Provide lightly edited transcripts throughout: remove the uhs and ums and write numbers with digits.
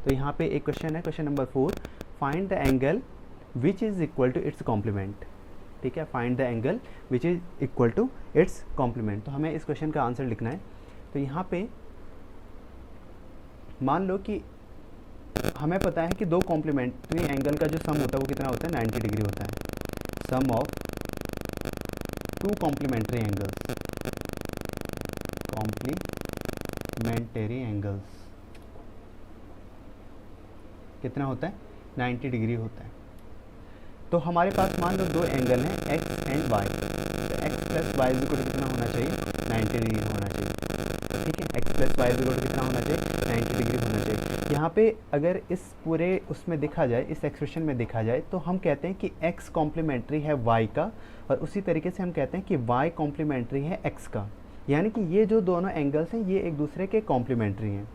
तो यहाँ पे एक क्वेश्चन है, question number 4, find the angle which is equal to its complement. ठीक है, find the angle which is equal to its complement. तो हमें इस क्वेश्चन का आंसर लिखना है। तो यहाँ पे मान लो कि हमें पता है कि दो कॉम्प्लीमेंट्री एंगल का जो सम होता है वो कितना होता है, 90 डिग्री होता है। Sum of two complementary angles, complementary angles कितना होता है, 90 डिग्री होता है। तो हमारे पास मान लो दो एंगल हैं x एंड y। तो x plus y is equal to कितना होना चाहिए, 90 डिग्री होना चाहिए। ठीक है, x plus y is equal to कितना होना चाहिए, 90 डिग्री होना चाहिए। यहाँ पे अगर इस पूरे उसमें देखा जाए, इस एक्सप्रेशन में देखा जाए, तो हम कहते हैं कि x कॉम्प्लीमेंट्री है y का, और उसी तरीके से हम कहते हैं कि y कॉम्प्लीमेंट्री है x का। यानी कि ये जो दोनों एंगल्स हैं ये एक दूसरे के कॉम्प्लीमेंट्री हैं।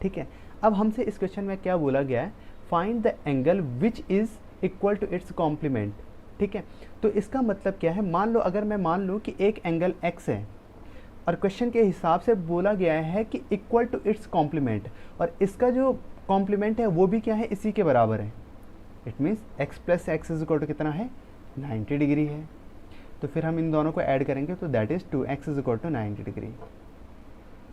ठीक है, अब हमसे इस क्वेश्चन में क्या बोला गया है, find the angle which is equal to its complement. ठीक है, तो इसका मतलब क्या है, मान लो अगर मैं मान लूँ कि एक एंगल x है और क्वेश्चन के हिसाब से बोला गया है कि इक्वल टू इट्स कॉम्प्लीमेंट, और इसका जो कॉम्प्लीमेंट है वो भी क्या है, इसी के बराबर है। It means x plus x is equal to कितना है, 90 डिग्री है। तो फिर हम इन दोनों को ऐड करेंगे तो that is 2x is equal to 90 degree.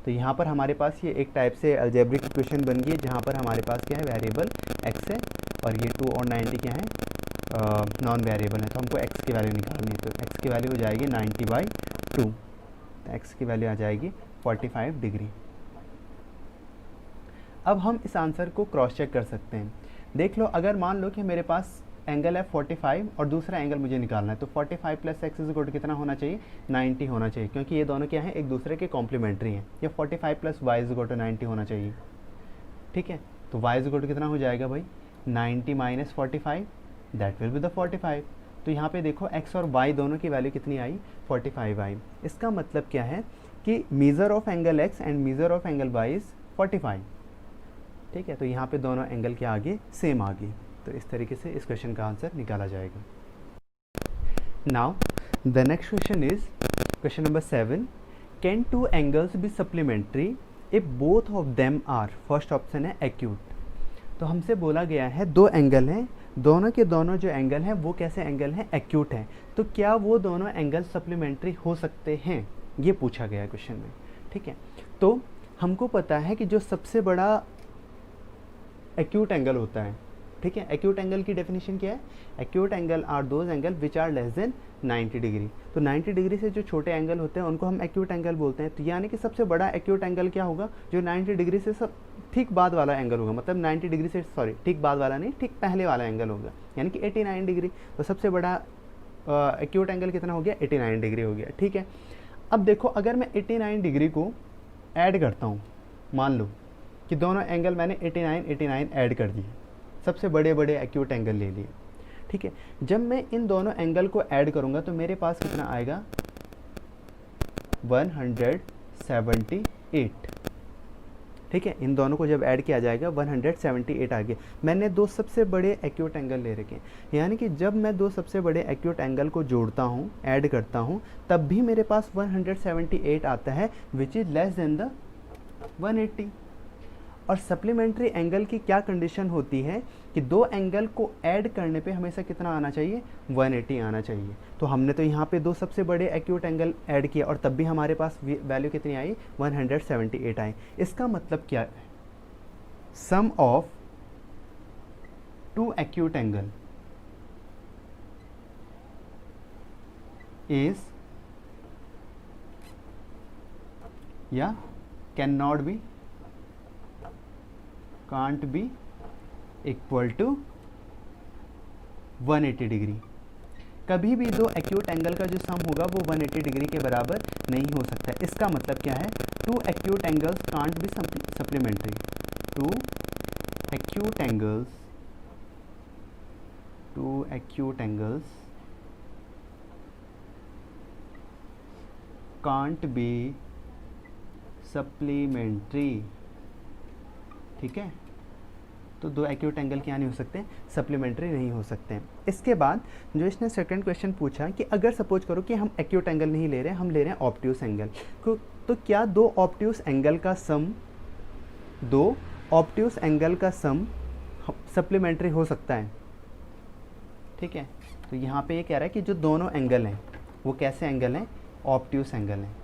तो यहाँ पर हमारे पास ये एक टाइप से अलजेब्रिक इक्वेशन बन गई है, जहाँ पर हमारे पास क्या है, वेरिएबल x है और ये 2 और 90 क्या है, नॉन वेरिएबल है। तो हमको x की वैल्यू निकालनी है। तो x की वैल्यू हो जाएगी 90/2, तो x की वैल्यू आ जाएगी 45 डिग्री। अब हम इस आंसर को क्रॉस चेक कर सकते हैं। देख लो, अगर मान लो कि मेरे पास एंगल है 45 और दूसरा एंगल मुझे निकालना है, तो 45 plus x is equal to कितना होना चाहिए, 90 होना चाहिए, क्योंकि ये दोनों क्या हैं, एक दूसरे के कॉम्प्लीमेंट्री हैं। ये 45 plus y is equal to 90 होना चाहिए। ठीक है, तो वाई इज इक्वल टू कितना हो जाएगा भाई, 90 minus 45, that will be the 45। तो यहाँ पे देखो x और y दोनों की वैल्यू कितनी आई, 45 आई। इसका मतलब क्या है कि measure of angle x and measure of angle y is 45। ठीक है, तो यहाँ पे दोनों एंगल के आगे सेम आ गई। तो इस तरीके से इस क्वेश्चन का आंसर निकाला जाएगा। Now the next question is question number 7, can two angles be supplementary if both of them are, first option है एक्यूट। तो हमसे बोला गया है दो एंगल हैं, दोनों के दोनों जो एंगल हैं वो कैसे एंगल हैं, एक्यूट हैं। तो क्या वो दोनों एंगल सप्लीमेंट्री हो सकते हैं, ये पूछा गया है क्वेश्चन में। ठीक है, तो हमको पता है कि जो सबसे बड़ा एक्यूट एंगल होता है, ठीक है, एक्यूट एंगल की डेफिनेशन क्या है, acute angle are those angles which are less than 90 degree. तो 90 डिग्री से जो छोटे एंगल होते हैं उनको हम एक्यूट एंगल बोलते हैं। तो यानी कि सबसे बड़ा एक्यूट एंगल क्या होगा, जो 90 डिग्री से सब ठीक बाद वाला एंगल होगा, मतलब 90 डिग्री से, सॉरी ठीक बाद वाला नहीं, ठीक पहले वाला एंगल होगा, यानी कि 89 डिग्री। तो सबसे बड़ा एक्यूट एंगल कितना हो गया, 89 डिग्री हो गया। ठीक है, अब देखो अगर मैं 89 डिग्री को ऐड करता हूँ, मान लो कि दोनों एंगल मैंने 89 ऐड कर दिए, सबसे बड़े बड़े एक्यूट एंगल ले लिए। ठीक है, जब मैं इन दोनों एंगल को ऐड करूंगा तो मेरे पास कितना आएगा, 178। ठीक है, इन दोनों को जब ऐड किया जाएगा 178 आ गया। मैंने दो सबसे बड़े एक्यूट एंगल ले रखे हैं, यानी कि जब मैं दो सबसे बड़े एक्यूट एंगल को जोड़ता हूँ, ऐड करता हूँ, तब भी मेरे पास 178 आता है, which is less than the 180। और सप्लीमेंट्री एंगल की क्या कंडीशन होती है कि दो एंगल को ऐड करने पे हमेशा कितना आना चाहिए, 180 आना चाहिए। तो हमने तो यहाँ पे दो सबसे बड़े एक्यूट एंगल ऐड किया और तब भी हमारे पास वैल्यू कितनी आई, 178 आई। इसका मतलब क्या है, sum of two acute angle is या can not be, can't be equal to 180 degree. कभी भी दो एक्यूट एंगल का जो सम होगा वो 180 डिग्री के बराबर नहीं हो सकता। इसका मतलब क्या है, two acute angles can't be supplementary, two acute angles can't be supplementary. ठीक है, तो दो एक्यूट एंगल क्या नहीं हो सकते, सप्लीमेंट्री नहीं हो सकते हैं। इसके बाद जो इसने सेकंड क्वेश्चन पूछा कि अगर सपोज करो कि हम एक्यूट एंगल नहीं ले रहे हैं, हम ले रहे हैं ऑब्ट्यूस एंगल, तो क्या दो ऑब्ट्यूस एंगल का सम दो ऑब्ट्यूस एंगल का सम सप्लीमेंट्री हो सकता है, ठीक है। तो यहाँ पे ये कह रहा है कि जो दोनों एंगल हैं वो कैसे एंगल हैं, ऑब्ट्यूस एंगल हैं।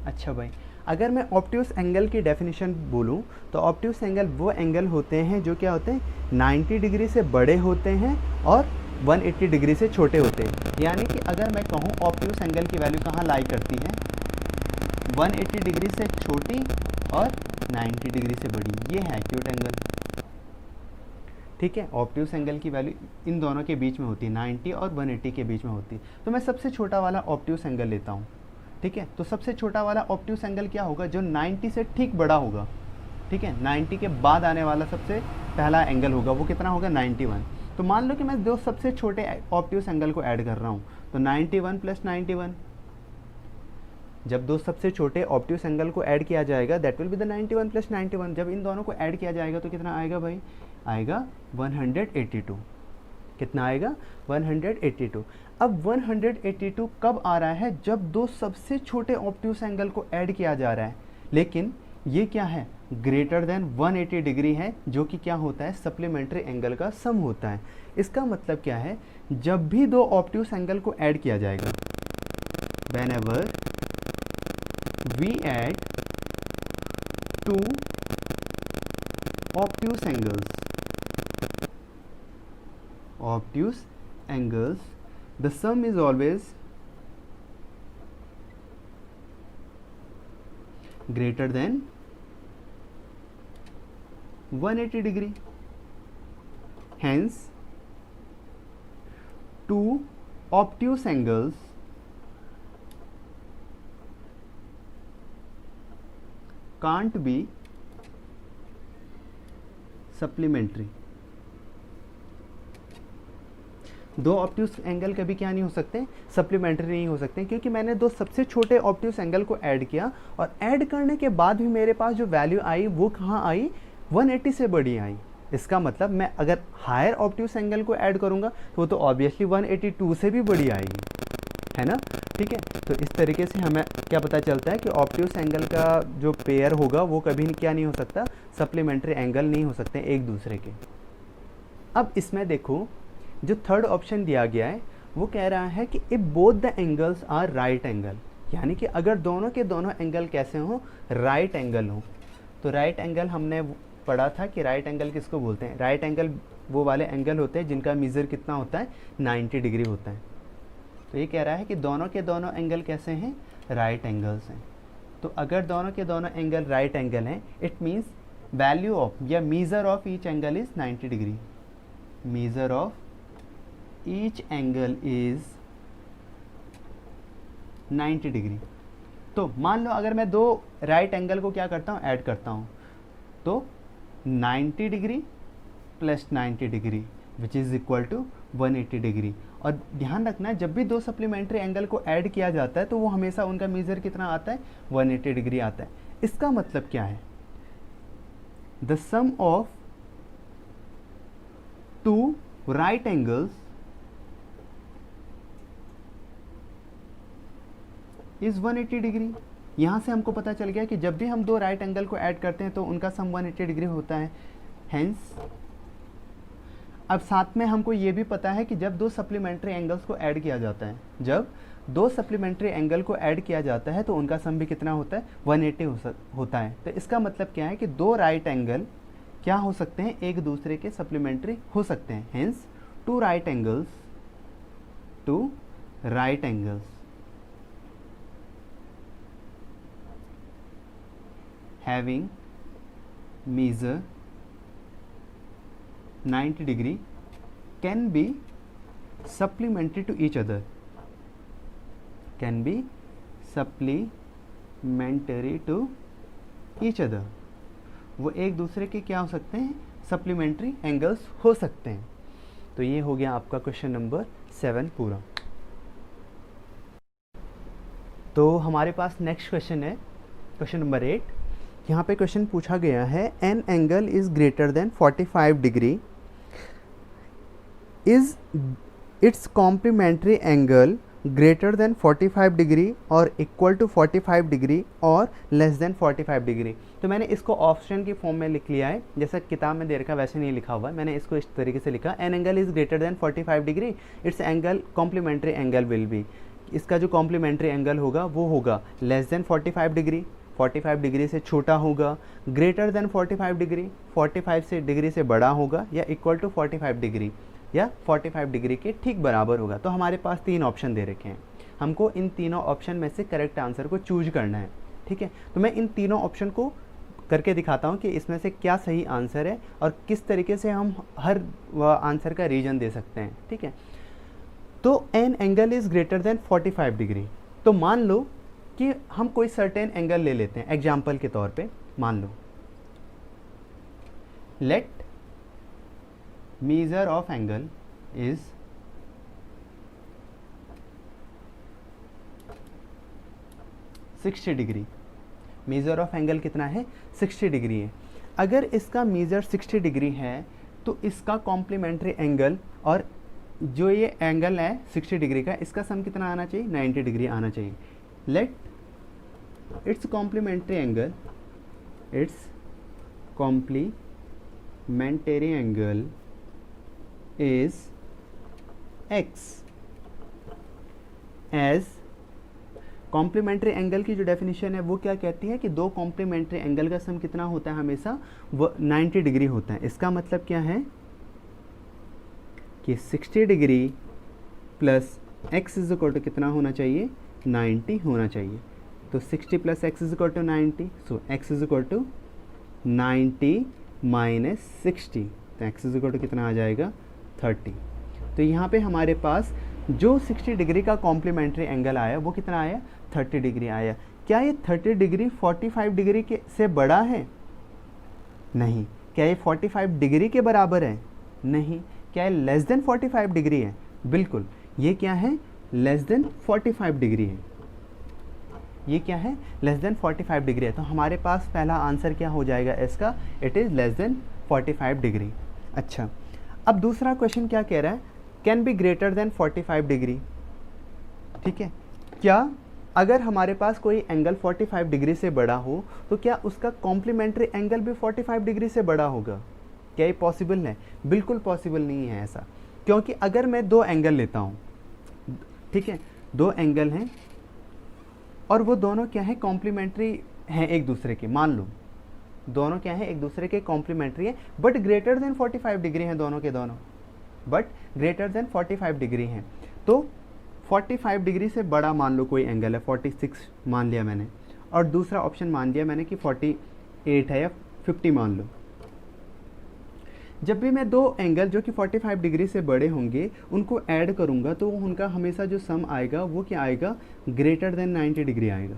अच्छा भाई, अगर मैं ऑब्ट्यूस एंगल की डेफिनेशन बोलूँ तो ऑब्ट्यूस एंगल वो एंगल होते हैं जो क्या होते हैं 90 डिग्री से बड़े होते हैं और 180 डिग्री से छोटे होते हैं। यानी कि अगर मैं कहूँ ऑब्ट्यूस एंगल की वैल्यू कहाँ लाई करती है, 180 डिग्री से छोटी और 90 डिग्री से बड़ी, ये है एक्यूट एंगल, ठीक है। ऑब्ट्यूस एंगल की वैल्यू इन दोनों के बीच में होती है, 90 और 180 के बीच में होती है। तो मैं सबसे छोटा वाला ऑब्ट्यूस एंगल लेता हूँ, ठीक है। तो सबसे छोटा वाला ऑब्ट्यूस एंगल क्या होगा, जो 90 से ठीक बड़ा होगा, ठीक है। 90 के बाद आने वाला सबसे पहला एंगल होगा, वो कितना होगा 91। तो मान लो कि मैं दो सबसे छोटे ऑब्ट्यूस एंगल को ऐड कर रहा हूँ, तो 91 प्लस 91, जब दो सबसे छोटे ऑब्ट्यूस एंगल को ऐड किया जाएगा that will be the 91 plus 91। जब इन दोनों को ऐड किया जाएगा तो कितना आएगा भाई, आएगा 182। कितना आएगा 182। अब 182 कब आ रहा है, जब दो सबसे छोटे ऑब्ट्यूस एंगल को ऐड किया जा रहा है, लेकिन ये क्या है, ग्रेटर देन 180 डिग्री है, जो कि क्या होता है सप्लीमेंट्री एंगल का सम होता है। इसका मतलब क्या है, जब भी दो ऑब्ट्यूस एंगल को ऐड किया जाएगा, whenever we add two obtuse angles, the sum is always greater than 180 degree. Hence, two obtuse angles can't be supplementary. दो ऑब्ट्यूस एंगल कभी क्या नहीं हो सकते, सप्लीमेंट्री नहीं हो सकते, क्योंकि मैंने दो सबसे छोटे ऑब्ट्यूस एंगल को ऐड किया और ऐड करने के बाद भी मेरे पास जो वैल्यू आई वो कहाँ आई, 180 से बड़ी आई। इसका मतलब मैं अगर हायर ऑब्ट्यूस एंगल को ऐड करूँगा तो वो तो ऑब्वियसली 182 से भी बड़ी आएगी, है ना, ठीक है। तो इस तरीके से हमें क्या पता चलता है कि ऑब्ट्यूस एंगल का जो पेयर होगा वो कभी क्या नहीं हो सकता, सप्लीमेंट्री एंगल नहीं हो सकते एक दूसरे के। अब इसमें देखो जो थर्ड ऑप्शन दिया गया है वो कह रहा है कि if both the angles are right angle, यानी कि अगर दोनों के दोनों एंगल कैसे हों, राइट एंगल हो। तो राइट एंगल हमने पढ़ा था कि राइट एंगल किसको बोलते हैं, राइट एंगल वो वाले एंगल होते हैं जिनका मीज़र कितना होता है 90 डिग्री होता है। तो ये कह रहा है कि दोनों के दोनों एंगल कैसे हैं, राइट एंगल्स हैं। तो अगर दोनों के दोनों एंगल राइट एंगल हैं, इट मीन्स वैल्यू ऑफ या measure of each angle is 90 degree. Measure of each angle is 90 degree. तो मान लो अगर मैं दो राइट एंगल को क्या करता हूँ, ऐड करता हूँ, तो 90 degree plus 90 degree which is equal to 180 degree. और ध्यान रखना है जब भी दो सप्लीमेंट्री एंगल को ऐड किया जाता है तो वो हमेशा उनका मीज़र कितना आता है, 180 डिग्री आता है। इसका मतलब क्या है, the sum of two right angles is 180 degree. यहाँ से हमको पता चल गया कि जब भी हम दो राइट एंगल को ऐड करते हैं तो उनका सम 180 डिग्री होता है। हेंस अब साथ में हमको ये भी पता है कि जब दो सप्लीमेंट्री एंगल्स को ऐड किया जाता है, जब दो सप्लीमेंट्री एंगल को ऐड किया जाता है तो उनका सम भी कितना होता है, 180 होता है। तो इसका मतलब क्या है कि दो राइट एंगल क्या हो सकते हैं, एक दूसरे के सप्लीमेंट्री हो सकते हैं। Hence two right angles having measure 90 degree can be supplementary to each other, can be supplementary to each other। वो एक दूसरे के क्या हो सकते हैं, सप्लीमेंट्री एंगल्स हो सकते हैं। तो ये हो गया आपका क्वेश्चन नंबर 7 पूरा। तो हमारे पास नेक्स्ट क्वेश्चन है क्वेश्चन नंबर 8। यहाँ पे क्वेश्चन पूछा गया है an angle is greater than 45 degree, is its complementary angle greater than 45 degree और इक्वल टू 45 डिग्री और लेस देन 45 डिग्री। तो मैंने इसको ऑप्शन की फॉर्म में लिख लिया है, जैसा किताब में दे रखा वैसे नहीं लिखा हुआ है, मैंने इसको इस तरीके से लिखा, an angle is greater than 45 degree, its angle complementary angle will be, इसका जो कॉम्प्लीमेंट्री एंगल होगा वो होगा लेस देन 45 डिग्री, 45 डिग्री से छोटा होगा, ग्रेटर देन 45 डिग्री, 45 से डिग्री से बड़ा होगा, या इक्वल टू 45 डिग्री, या 45 डिग्री के ठीक बराबर होगा। तो हमारे पास 3 ऑप्शन दे रखे हैं, हमको इन तीनों ऑप्शन में से करेक्ट आंसर को चूज करना है। ठीक है, तो मैं इन तीनों ऑप्शन को करके दिखाता हूँ कि इसमें से क्या सही आंसर है और किस तरीके से हम हर आंसर का रीजन दे सकते हैं। ठीक है, तो N angle is greater than 45 degree. तो मान लो कि हम कोई सर्टेन एंगल ले लेते हैं, एग्जाम्पल के तौर पे मान लो let measure of angle is 60 degree. Measure of angle कितना है? 60 डिग्री है। अगर इसका मेजर 60 डिग्री है तो इसका कॉम्प्लीमेंट्री एंगल और जो ये एंगल है 60 डिग्री का, इसका सम कितना आना चाहिए? 90 डिग्री आना चाहिए। Let its complementary angle, its complementary angle is x, as complementary angle की जो डेफिनेशन है वो क्या कहती है कि दो कॉम्प्लीमेंट्री एंगल का सम कितना होता है? हमेशा वो 90 डिग्री होता है। इसका मतलब क्या है कि 60 degree plus x is equal to कितना होना चाहिए? 90 होना चाहिए। तो 60 प्लस x is equal to 90, so x is equal to 90 minus 60, तो x इज इक्वल टू कितना आ जाएगा? 30। तो यहाँ पे हमारे पास जो 60 डिग्री का कॉम्प्लीमेंट्री एंगल आया वो कितना आया? 30 डिग्री आया। क्या ये 30 डिग्री 45 डिग्री के से बड़ा है? नहीं। क्या ये 45 डिग्री के बराबर है? नहीं। क्या ये लेस देन 45 डिग्री है? बिल्कुल। ये क्या है? लेस देन 45 डिग्री है। ये क्या है? लेस देन 45 डिग्री है। तो हमारे पास पहला आंसर क्या हो जाएगा इसका? It is less than 45 degree. अच्छा, अब दूसरा क्वेश्चन क्या कह रहा है? Can be greater than 45 degree. ठीक है, क्या अगर हमारे पास कोई एंगल 45 डिग्री से बड़ा हो तो क्या उसका कॉम्प्लीमेंट्री एंगल भी 45 डिग्री से बड़ा होगा? क्या ये पॉसिबल है? बिल्कुल पॉसिबल नहीं है ऐसा, क्योंकि अगर मैं दो एंगल लेता हूँ, ठीक है, दो एंगल हैं और वो दोनों क्या है? कॉम्प्लीमेंट्री हैं एक दूसरे के। मान लो दोनों क्या है? एक दूसरे के कॉम्प्लीमेंट्री है, बट ग्रेटर देन 45 डिग्री हैं दोनों के दोनों, बट ग्रेटर देन 45 डिग्री हैं। तो 45 डिग्री से बड़ा मान लो कोई एंगल है, 46 मान लिया मैंने, और दूसरा ऑप्शन मान लिया मैंने कि 48 है या 50 मान लो। जब भी मैं दो एंगल जो कि 45 डिग्री से बड़े होंगे उनको ऐड करूंगा तो उनका हमेशा जो सम आएगा वो क्या आएगा? ग्रेटर देन 90 डिग्री आएगा।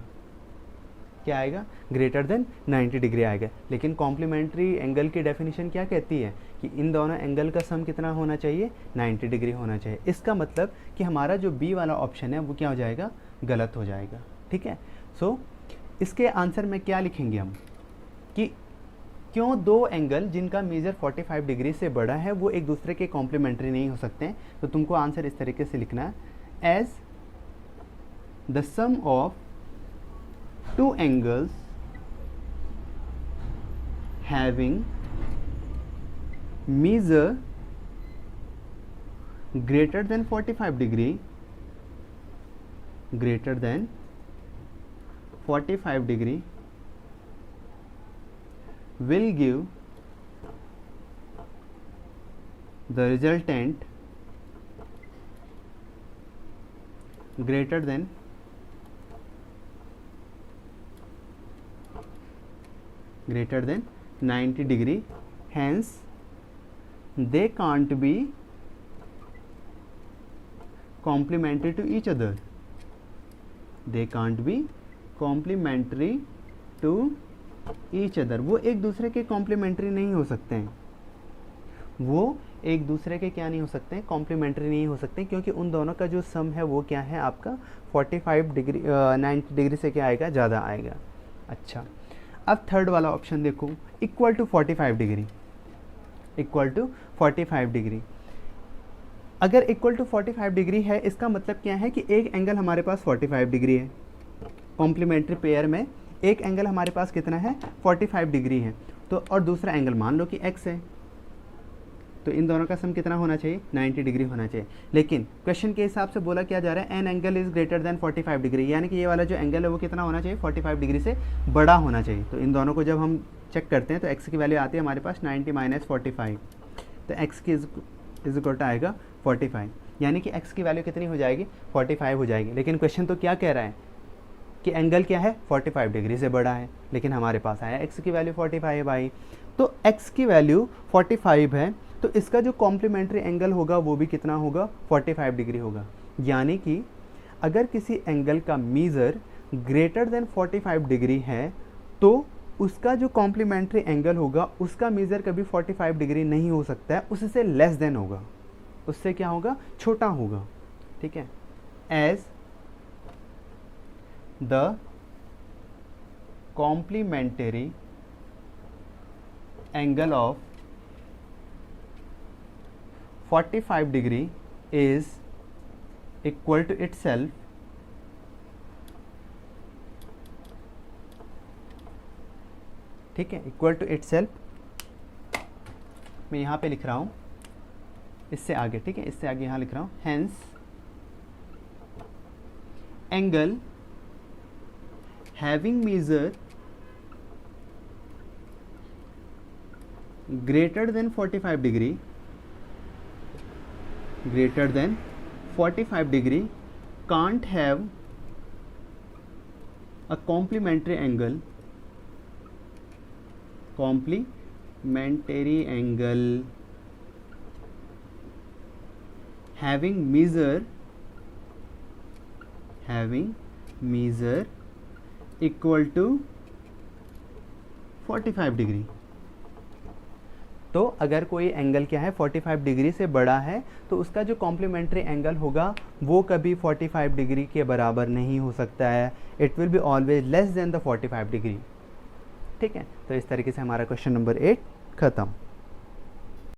क्या आएगा? ग्रेटर देन 90 डिग्री आएगा। लेकिन कॉम्प्लीमेंट्री एंगल की डेफिनेशन क्या कहती है कि इन दोनों एंगल का सम कितना होना चाहिए? 90 डिग्री होना चाहिए। इसका मतलब कि हमारा जो बी वाला ऑप्शन है वो क्या हो जाएगा? गलत हो जाएगा। ठीक है, सो इसके आंसर में क्या लिखेंगे हम कि क्यों दो एंगल जिनका मेजर 45 डिग्री से बड़ा है वो एक दूसरे के कॉम्प्लीमेंट्री नहीं हो सकते हैं। तो तुमको आंसर इस तरीके से लिखना है, as the sum of two angles having measure greater than 45 degree will give the resultant greater than 90 degree, hence they can't be complementary to each other. They can't be complementary to each other. वो एक दूसरे के complementary नहीं हो सकते हैं। वो एक दूसरे के क्या नहीं हो सकते हैं? कॉम्प्लीमेंट्री नहीं हो सकते, क्योंकि उन दोनों का जो सम है वो क्या है आपका? 45 डिग्री 90 डिग्री से क्या आएगा? ज़्यादा आएगा। अच्छा, अब थर्ड वाला ऑप्शन देखो, equal to 45 degree, equal to 45 degree. अगर इक्वल टू 45 डिग्री है इसका मतलब क्या है कि एक एंगल हमारे पास 45 डिग्री है, कॉम्प्लीमेंट्री पेयर में एक एंगल हमारे पास कितना है 45 डिग्री है, तो और दूसरा एंगल मान लो कि x है, तो इन दोनों का सम कितना होना चाहिए 90 डिग्री होना चाहिए। लेकिन क्वेश्चन के हिसाब से बोला क्या जा रहा है an angle is greater than 45 degree, यानी कि ये वाला जो एंगल है वो कितना होना चाहिए 45 डिग्री से बड़ा होना चाहिए। तो इन दोनों को जब हम चेक करते हैं तो x की वैल्यू आती है हमारे पास 90 माइनस 45, तो x की इज इक्वल टू आएगा 45, यानी कि x की वैल्यू कितनी हो जाएगी 45 हो जाएगी। लेकिन क्वेश्चन तो क्या कह रहा है कि एंगल क्या है 45 डिग्री से बड़ा है, लेकिन हमारे पास आया x की वैल्यू 45 है भाई, तो x की वैल्यू 45 है, तो इसका जो कॉम्प्लीमेंट्री एंगल होगा वो भी कितना होगा 45 डिग्री होगा। यानी कि अगर किसी एंगल का मीज़र ग्रेटर देन 45 डिग्री है तो उसका जो कॉम्प्लीमेंट्री एंगल होगा उसका मीज़र कभी 45 डिग्री नहीं हो सकता है, उससे लेस देन होगा, उससे क्या होगा छोटा होगा। ठीक है, as the complementary angle of 45 degree is equal to itself ठीक है, इक्वल टू itself मैं यहाँ पे लिख रहा हूँ इससे आगे, ठीक है, इससे आगे यहाँ लिख रहा हूँ hence angle having measure greater than 45 degree can't have a complementary angle having measure equal to 45 degree. तो अगर कोई एंगल क्या है 45 डिग्री से बड़ा है तो उसका जो कॉम्प्लीमेंट्री एंगल होगा वो कभी 45 डिग्री के बराबर नहीं हो सकता है, it will be always less than the 45 degree. ठीक है, तो इस तरीके से हमारा क्वेश्चन नंबर 8 खत्म।